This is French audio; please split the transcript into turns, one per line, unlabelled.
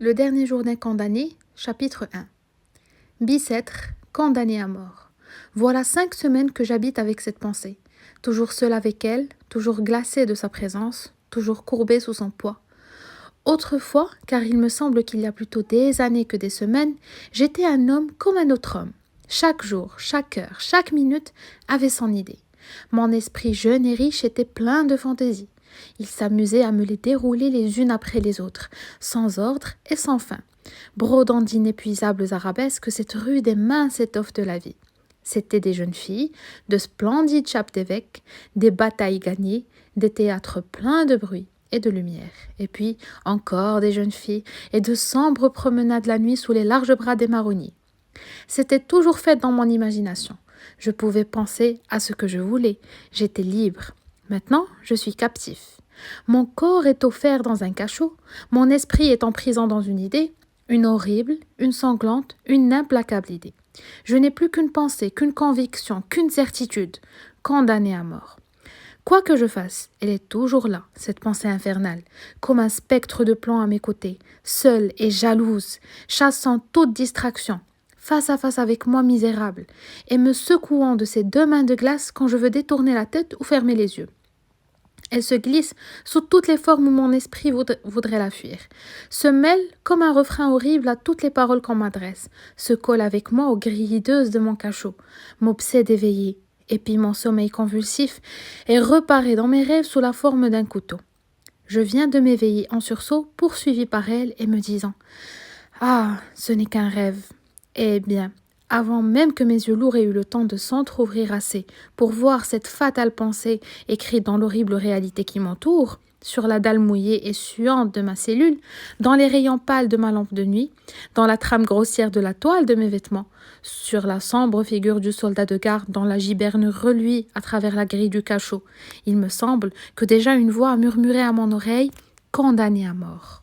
Le dernier jour d'un condamné, chapitre 1. Bicêtre, condamné à mort. Voilà 5 semaines que j'habite avec cette pensée. Toujours seul avec elle, toujours glacé de sa présence, toujours courbé sous son poids. Autrefois, car il me semble qu'il y a plutôt des années que des semaines, j'étais un homme comme un autre homme. Chaque jour, chaque heure, chaque minute avait son idée. Mon esprit jeune et riche était plein de fantaisie. Il s'amusait à me les dérouler les unes après les autres, sans ordre et sans fin, brodant d'inépuisables arabesques cette rude et mince étoffe de la vie. C'étaient des jeunes filles, de splendides chapes d'évêques, des batailles gagnées, des théâtres pleins de bruit et de lumière, et puis encore des jeunes filles et de sombres promenades la nuit sous les larges bras des marronniers. C'était toujours fait dans mon imagination. Je pouvais penser à ce que je voulais. J'étais libre. Maintenant, je suis captif. Mon corps est offert dans un cachot. Mon esprit est en prison dans une idée, une horrible, une sanglante, une implacable idée. Je n'ai plus qu'une pensée, qu'une conviction, qu'une certitude, condamnée à mort. Quoi que je fasse, elle est toujours là, cette pensée infernale, comme un spectre de plomb à mes côtés, seule et jalouse, chassant toute distraction, face à face avec moi misérable, et me secouant de ses 2 mains de glace quand je veux détourner la tête ou fermer les yeux. Elle se glisse sous toutes les formes où mon esprit voudrait la fuir, se mêle comme un refrain horrible à toutes les paroles qu'on m'adresse, se colle avec moi aux grilles hideuses de mon cachot, m'obsède éveillée, épie mon sommeil convulsif et reparaît dans mes rêves sous la forme d'un couteau. Je viens de m'éveiller en sursaut, poursuivi par elle et me disant « Ah, ce n'est qu'un rêve !» Eh bien, avant même que mes yeux lourds aient eu le temps de s'entr'ouvrir assez pour voir cette fatale pensée écrite dans l'horrible réalité qui m'entoure, sur la dalle mouillée et suante de ma cellule, dans les rayons pâles de ma lampe de nuit, dans la trame grossière de la toile de mes vêtements, sur la sombre figure du soldat de garde dont la giberne reluit à travers la grille du cachot, il me semble que déjà une voix a murmuré à mon oreille « condamné à mort ».